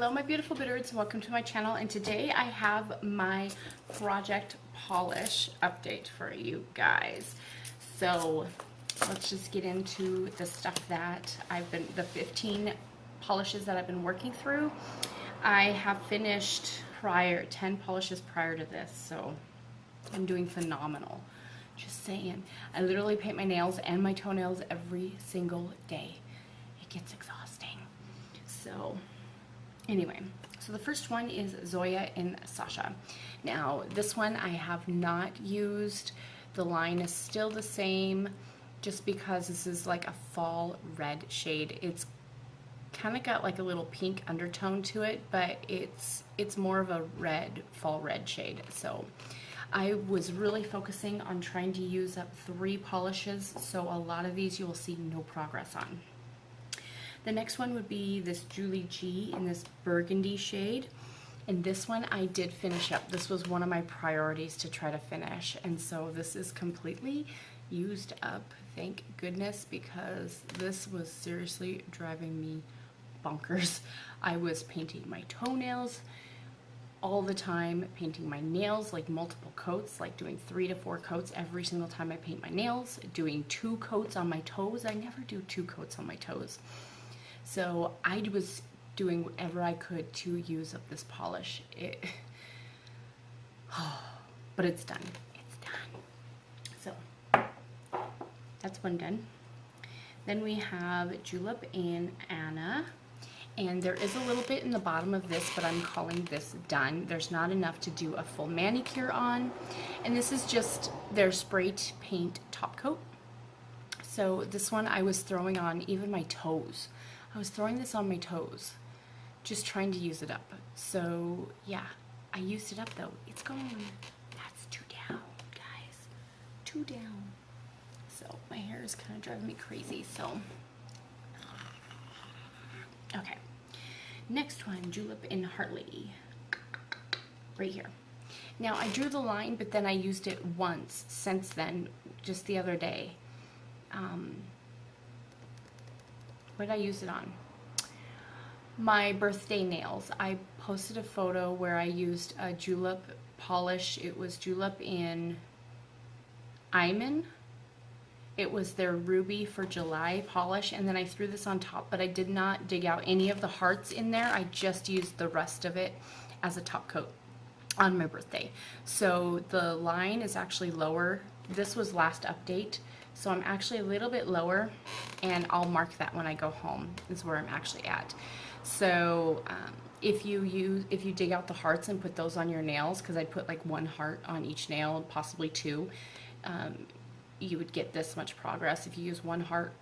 Hello my beautiful Bitterroots, welcome to my channel, and today I have my project polish update for you guys. So let's just get into the stuff that the 15 polishes that I've been working through. I have finished 10 polishes prior to this, so I'm doing phenomenal. Just saying. I literally paint my nails and my toenails every single day. It gets exhausting. So anyway, so the first one is Zoya and Sasha. Now this one I have not used. The line is still the same just because this is like a fall red shade. It's kind of got like a little pink undertone to it, but it's more of a fall red shade. So I was really focusing on trying to use up 3 polishes, so a lot of these you will see no progress on. The next one would be this Julep Cala in this burgundy shade. And this one I did finish up. This was one of my priorities to try to finish. And so this is completely used up, thank goodness, because this was seriously driving me bonkers. I was painting my toenails all the time, painting my nails, like multiple coats, like doing 3 to 4 coats every single time I paint my nails, doing 2 coats on my toes. I never do 2 coats on my toes. So I was doing whatever I could to use up this polish. But it's done. It's done. So that's one done. Then we have Julep and I. And there is a little bit in the bottom of this, but I'm calling this done. There's not enough to do a full manicure on. And this is just their spray paint top coat. So this one I was throwing on even my toes. I was throwing this on my toes, just trying to use it up. So yeah, I used it up though. It's gone. That's 2 down, guys. 2 down. So my hair is kind of driving me crazy, so. Okay. Next one, Julep and Hartley. Right here. Now I drew the line, but then I used it once since then, just the other day. What did I use it on? My birthday nails. I posted a photo where I used a julep polish. It was Julep and I. It was their Ruby for July polish, and then I threw this on top, but I did not dig out any of the hearts in there. I just used the rest of it as a top coat on my birthday. So the line is actually lower. This was last update. So I'm actually a little bit lower, and I'll mark that when I go home is where I'm actually at. So if you dig out the hearts and put those on your nails, because I put like 1 heart on each nail, possibly 2, you would get this much progress if you use 1 heart.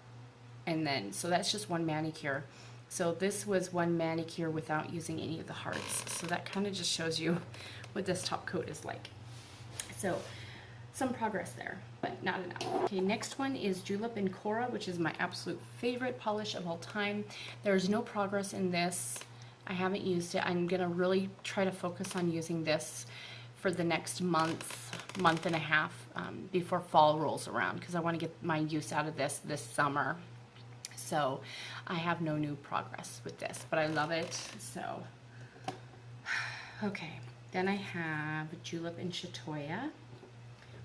And then, so that's just 1 manicure. So this was 1 manicure without using any of the hearts. So that kind of just shows you what this top coat is like. So some progress there, but not enough. Okay, next one is Julep and Cora, which is my absolute favorite polish of all time. There's no progress in this. I haven't used it. I'm gonna really try to focus on using this for the next month and a half before fall rolls around, because I want to get my use out of this summer. So I have no new progress with this, but I love it. So okay, then I have Julep and Chatoya,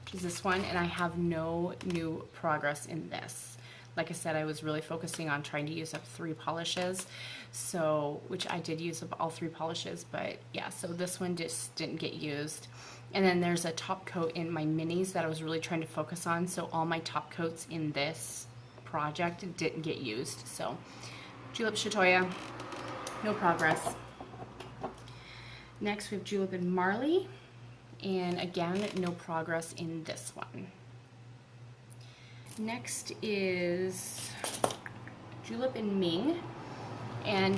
which is this one, and I have no new progress in this. Like I said, I was really focusing on trying to use up 3 polishes, so, which I did use up all 3 polishes, but yeah, so this one just didn't get used. And then there's a top coat in my minis that I was really trying to focus on, so all my top coats in this project didn't get used. So Julep Chatoya, no progress. Next we have Julep and Marley. And again, no progress in this one. Next is Julep and Ming. And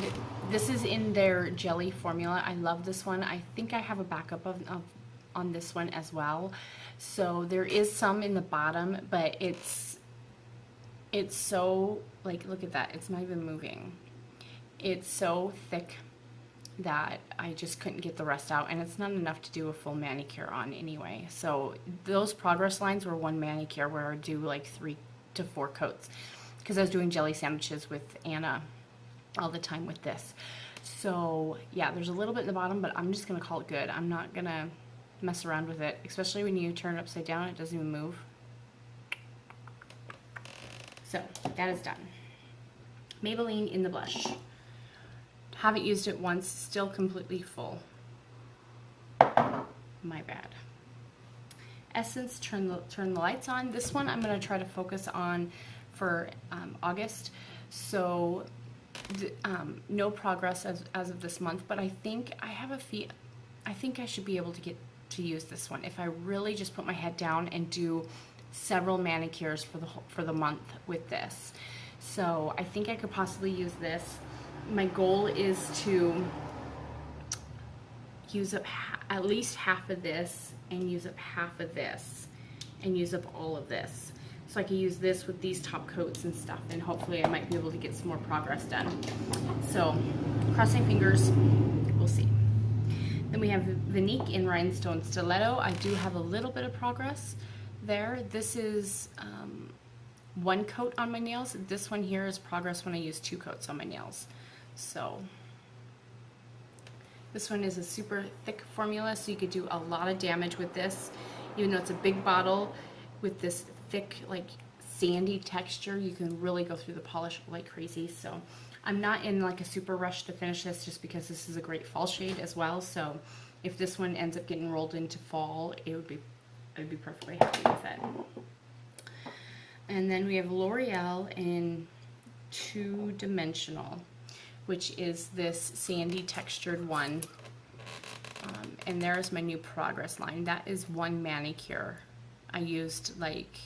this is in their jelly formula. I love this one. I think I have a backup on this one as well. So there is some in the bottom, but it's so, like, look at that. It's not even moving. It's so thick that I just couldn't get the rest out, and it's not enough to do a full manicure on anyway. So those progress lines were 1 manicure where I would do like 3 to 4 coats, because I was doing jelly sandwiches with Anna all the time with this. So yeah, there's a little bit in the bottom, but I'm just gonna call it good. I'm not gonna mess around with it, especially when you turn it upside down, it doesn't even move. So that is done. Maybelline in the blush. Haven't used it once, still completely full. My bad. Essence, turn the lights on. This one I'm going to try to focus on for August. So no progress as of this month, but I think I have a fee. I think I should be able to get to use this one if I really just put my head down and do several manicures for the month with this. So I think I could possibly use this. My goal is to use up at least half of this and use up half of this and use up all of this. So I can use this with these top coats and stuff, and hopefully I might be able to get some more progress done. So crossing fingers, we'll see. Then we have Vinique in Rhinestone Stiletto. I do have a little bit of progress there. This is one coat on my nails. This one here is progress when I use 2 coats on my nails. So this one is a super thick formula, so you could do a lot of damage with this. Even though it's a big bottle with this thick, like sandy texture, you can really go through the polish like crazy. So I'm not in like a super rush to finish this, just because this is a great fall shade as well. So if this one ends up getting rolled into fall, I would be perfectly happy with it. And then we have L'Oreal in 2-dimensional, which is this sandy textured one. And there's my new progress line. That is one manicure. I used like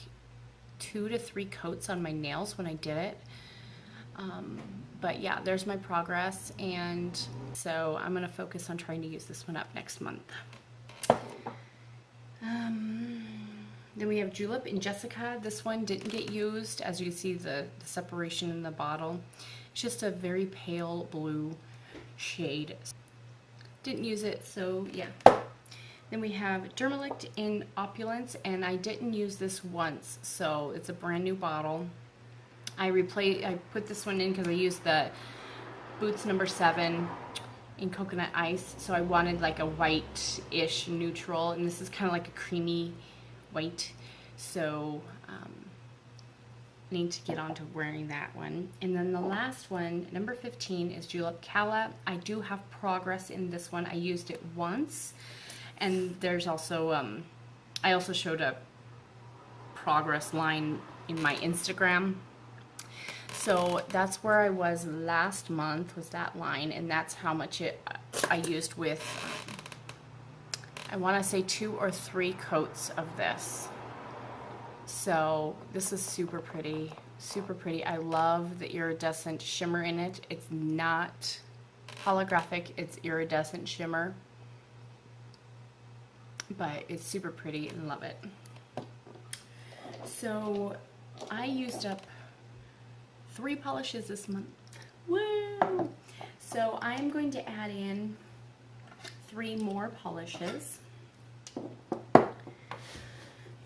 2 to 3 coats on my nails when I did it. But yeah, there's my progress, and so I'm gonna focus on trying to use this one up next month. Then we have Julep in Jessica. This one didn't get used. As you see, the separation in the bottle. It's just a very pale blue shade. Didn't use it, so yeah. Then we have Dermelect in Opulence, and I didn't use this once, so it's a brand new bottle. I put this one in because I used the Boots number 7 in Coconut Ice, so I wanted like a white-ish neutral, and this is kind of like a creamy white, so need to get on to wearing that one. And then the last one, number 15, is Julep Cala. I do have progress in this one. I used it once, and there's also I also showed a progress line in my Instagram. So that's where I was last month, was that line, and that's how much I used with, I want to say 2 or 3 coats of this. So this is super pretty, super pretty. I love the iridescent shimmer in it. It's not holographic, it's iridescent shimmer, but it's super pretty and love it. So I used up 3 polishes this month. Woo! So I'm going to add in 3 more polishes.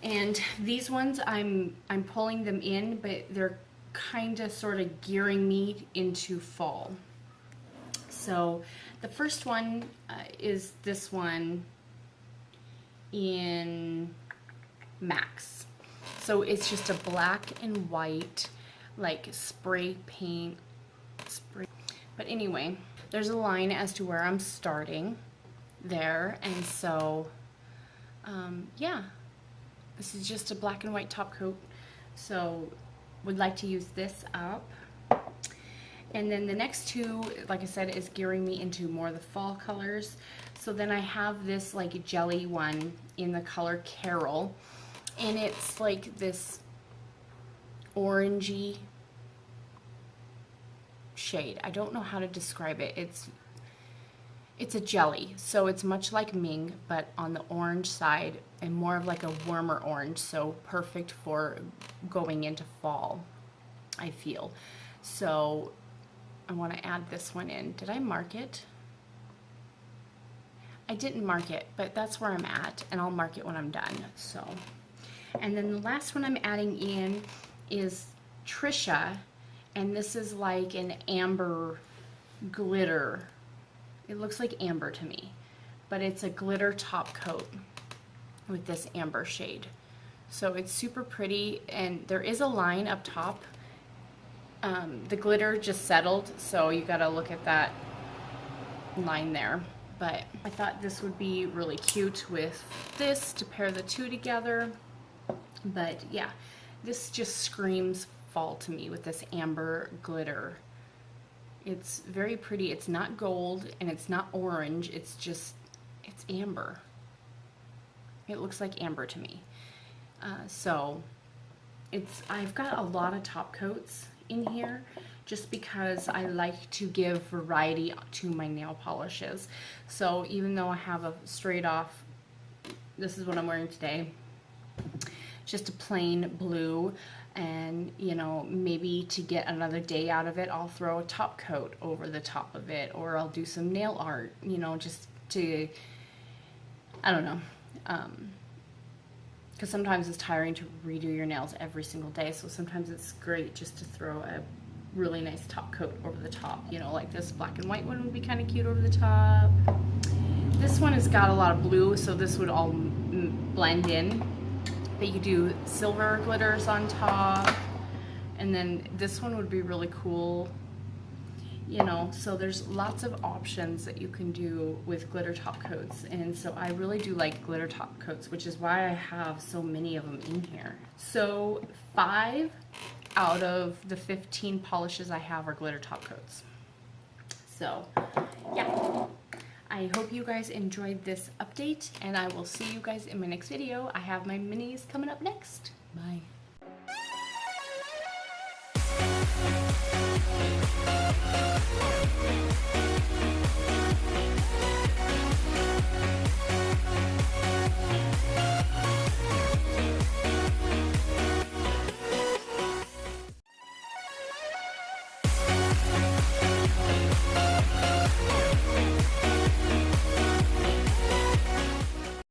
And these ones I'm pulling them in, but they're kind of sort of gearing me into fall. So the first one is this one in Max. So it's just a black and white, like spray paint spray. But anyway, there's a line as to where I'm starting there, and so yeah, this is just a black and white top coat, so would like to use this up. And then the next 2, like I said, is gearing me into more of the fall colors. So then I have this like jelly one in the color Carol, and it's like this orangey shade. I don't know how to describe it. It's a jelly, so it's much like Ming, but on the orange side, and more of like a warmer orange, so perfect for going into fall, I feel. So I want to add this one in. Did I mark it? I didn't mark it, but that's where I'm at, and I'll mark it when I'm done. So, and then the last one I'm adding in is Trisha, and this is like an amber glitter It looks like amber to me, but it's a glitter top coat with this amber shade. So it's super pretty, and there is a line up top. The glitter just settled, so you gotta look at that line there. But I thought this would be really cute with this to pair the two together. But yeah, this just screams fall to me with this amber glitter. It's very pretty. It's not gold and it's not orange. It's amber. It looks like amber to me. So I've got a lot of top coats in here just because I like to give variety to my nail polishes. So even though I have a straight off, this is what I'm wearing today, just a plain blue, and you know, maybe to get another day out of it, I'll throw a top coat over the top of it, or I'll do some nail art, you know, just to, I don't know, because sometimes it's tiring to redo your nails every single day, so sometimes it's great just to throw a really nice top coat over the top, you know, like this black and white one would be kind of cute over the top. This one has got a lot of blue, so this would all blend in. But you do silver glitters on top, and then this one would be really cool, you know. So there's lots of options that you can do with glitter top coats, and so I really do like glitter top coats, which is why I have so many of them in here. So 5 out of the 15 polishes I have are glitter top coats. So yeah, I hope you guys enjoyed this update, and I will see you guys in my next video. I have my minis coming up next. Bye.